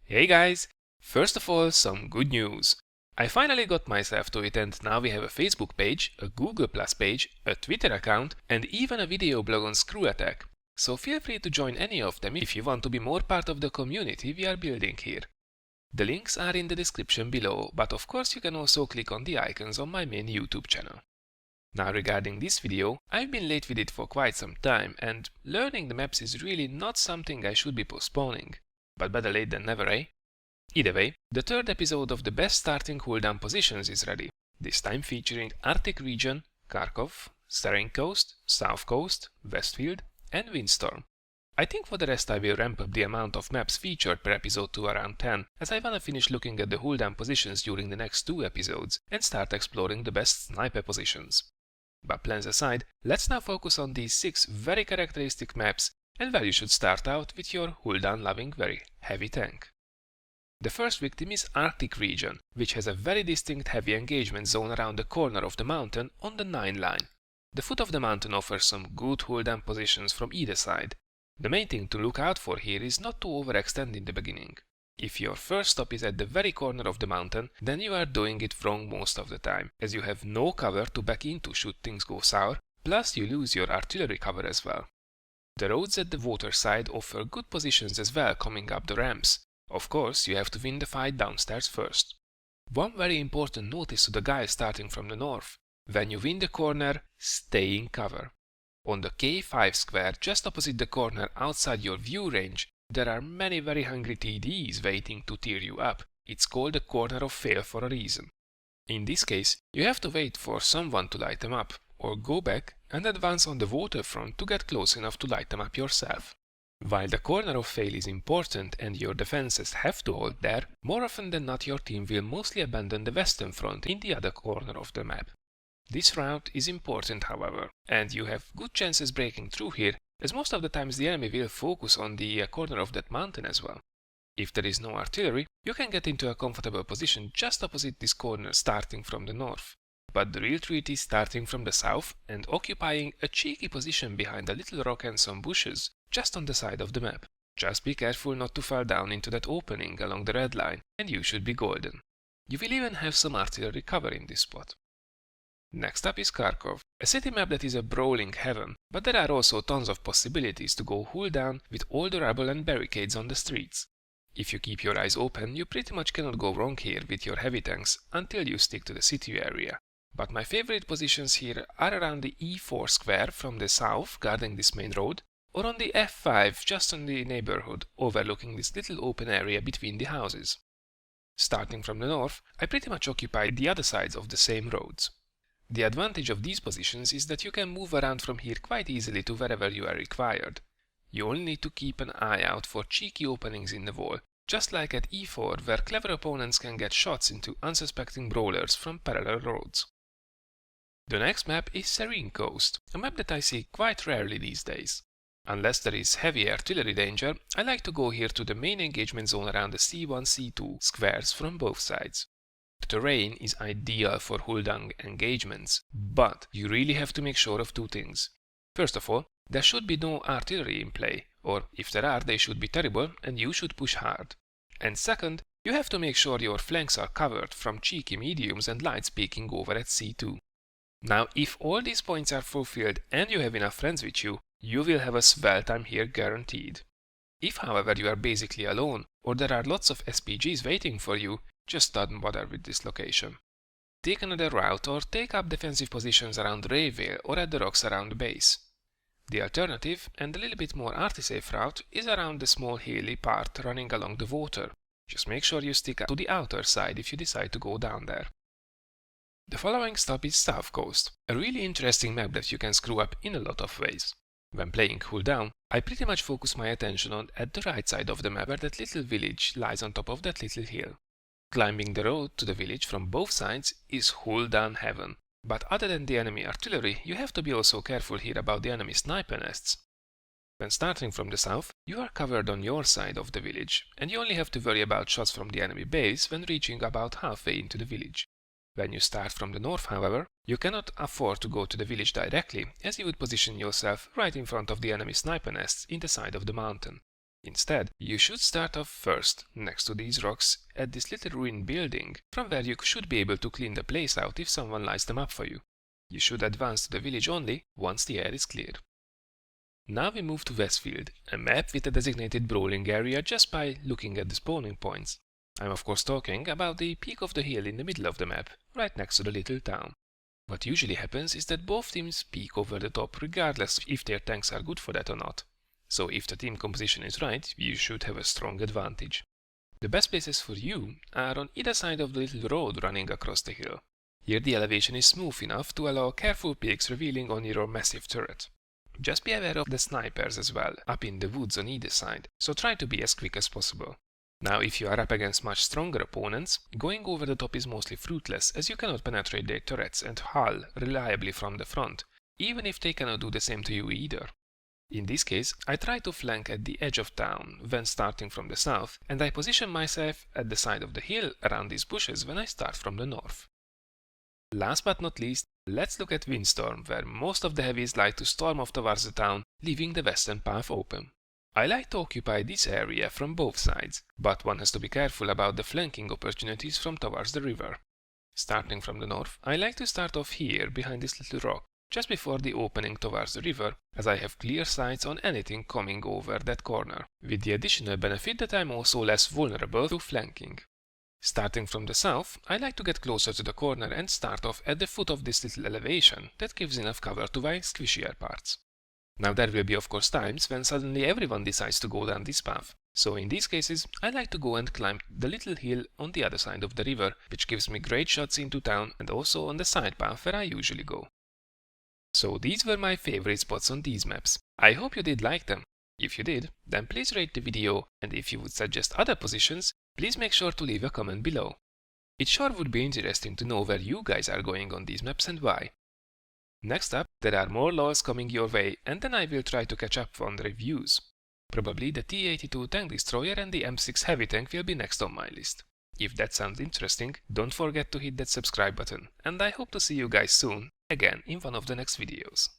Hey guys! First of all, some good news. I finally got myself to it and now we have a Facebook page, a Google Plus page, a Twitter account and even a video blog on Screw Attack. So feel free to join any of them if you want to be more part of the community we are building here. The links are in the description below, but of course you can also click on the icons on my main YouTube channel. Now regarding this video, I've been late with it for quite some time and learning the maps is really not something I should be postponing. But better late than never, eh? Either way, the third episode of the best starting cooldown positions is ready, this time featuring Arctic region, Kharkow, Serene coast, South coast, Westfield and Windstorm. I think for the rest I will ramp up the amount of maps featured per episode to around 10, as I wanna finish looking at the cooldown positions during the next 2 episodes and start exploring the best sniper positions. But plans aside, let's now focus on these 6 very characteristic maps and where you should start out with your cooldown loving very heavy tank. The first victim is Arctic region, which has a very distinct heavy engagement zone around the corner of the mountain on the 9 line. The foot of the mountain offers some good cooldown positions from either side. The main thing to look out for here is not to overextend in the beginning. If your first stop is at the very corner of the mountain, then you are doing it wrong most of the time, as you have no cover to back into should things go sour, plus you lose your artillery cover as well. The roads at the water side offer good positions as well coming up the ramps. Of course, you have to win the fight downstairs first. One very important notice to the guys starting from the north. When you win the corner, stay in cover. On the K5 square just opposite the corner outside your view range, there are many very hungry TDs waiting to tear you up. It's called the corner of fail for a reason. In this case, you have to wait for someone to light them up, or go back and advance on the waterfront to get close enough to light them up yourself. While the corner of fail is important and your defenses have to hold there, more often than not your team will mostly abandon the western front in the other corner of the map. This route is important however, and you have good chances breaking through here, as most of the times the enemy will focus on the corner of that mountain as well. If there is no artillery, you can get into a comfortable position just opposite this corner starting from the north. But the real treat is starting from the south and occupying a cheeky position behind a little rock and some bushes just on the side of the map. Just be careful not to fall down into that opening along the red line and you should be golden. You will even have some artillery cover in this spot. Next up is Kharkow, a city map that is a brawling heaven, but there are also tons of possibilities to go cooldown with all the rubble and barricades on the streets. If you keep your eyes open, you pretty much cannot go wrong here with your heavy tanks until you stick to the city area. But my favorite positions here are around the E4 square from the south guarding this main road, or on the F5 just in the neighborhood overlooking this little open area between the houses. Starting from the north, I pretty much occupy the other sides of the same roads. The advantage of these positions is that you can move around from here quite easily to wherever you are required. You only need to keep an eye out for cheeky openings in the wall, just like at E4 where clever opponents can get shots into unsuspecting brawlers from parallel roads. The next map is Serene Coast, a map that I see quite rarely these days. Unless there is heavy artillery danger, I like to go here to the main engagement zone around the C1-C2 squares from both sides. The terrain is ideal for cooldown engagements, but you really have to make sure of 2 things. First of all, there should be no artillery in play, or if there are, they should be terrible and you should push hard. And second, you have to make sure your flanks are covered from cheeky mediums and lights peeking over at C2. Now, if all these points are fulfilled and you have enough friends with you, you will have a swell time here guaranteed. If however you are basically alone, or there are lots of SPGs waiting for you, just don't bother with this location. Take another route or take up defensive positions around Rayvale or at the rocks around the base. The alternative, and a little bit more arty-safe route, is around the small hilly part running along the water. Just make sure you stick to the outer side if you decide to go down there. The following stop is South Coast, a really interesting map that you can screw up in a lot of ways. When playing cooldown, I pretty much focus my attention on at the right side of the map where that little village lies on top of that little hill. Climbing the road to the village from both sides is cooldown heaven, but other than the enemy artillery, you have to be also careful here about the enemy sniper nests. When starting from the south, you are covered on your side of the village, and you only have to worry about shots from the enemy base when reaching about halfway into the village. When you start from the north, however, you cannot afford to go to the village directly, as you would position yourself right in front of the enemy sniper nests in the side of the mountain. Instead, you should start off first, next to these rocks, at this little ruined building, from where you should be able to clean the place out if someone lights them up for you. You should advance to the village only once the air is clear. Now we move to Westfield, a map with a designated brawling area just by looking at the spawning points. I'm of course talking about the peak of the hill in the middle of the map, right next to the little town. What usually happens is that both teams peek over the top regardless if their tanks are good for that or not. So if the team composition is right, you should have a strong advantage. The best places for you are on either side of the little road running across the hill. Here the elevation is smooth enough to allow careful peeks revealing on your massive turret. Just be aware of the snipers as well, up in the woods on either side, so try to be as quick as possible. Now if you are up against much stronger opponents, going over the top is mostly fruitless as you cannot penetrate their turrets and hull reliably from the front, even if they cannot do the same to you either. In this case, I try to flank at the edge of town when starting from the south, and I position myself at the side of the hill around these bushes when I start from the north. Last but not least, let's look at Windstorm, where most of the heavies like to storm off towards the town, leaving the western path open. I like to occupy this area from both sides, but one has to be careful about the flanking opportunities from towards the river. Starting from the north, I like to start off here behind this little rock, just before the opening towards the river, as I have clear sights on anything coming over that corner, with the additional benefit that I'm also less vulnerable to flanking. Starting from the south, I like to get closer to the corner and start off at the foot of this little elevation that gives enough cover to my squishier parts. Now there will be of course times when suddenly everyone decides to go down this path, so in these cases I like to go and climb the little hill on the other side of the river, which gives me great shots into town and also on the side path where I usually go. So these were my favorite spots on these maps. I hope you did like them. If you did, then please rate the video, and if you would suggest other positions, please make sure to leave a comment below. It sure would be interesting to know where you guys are going on these maps and why. Next up, there are more LOLs coming your way, and then I will try to catch up on the reviews. Probably the T-82 tank destroyer and the M6 heavy tank will be next on my list. If that sounds interesting, don't forget to hit that subscribe button, and I hope to see you guys soon, again in one of the next videos.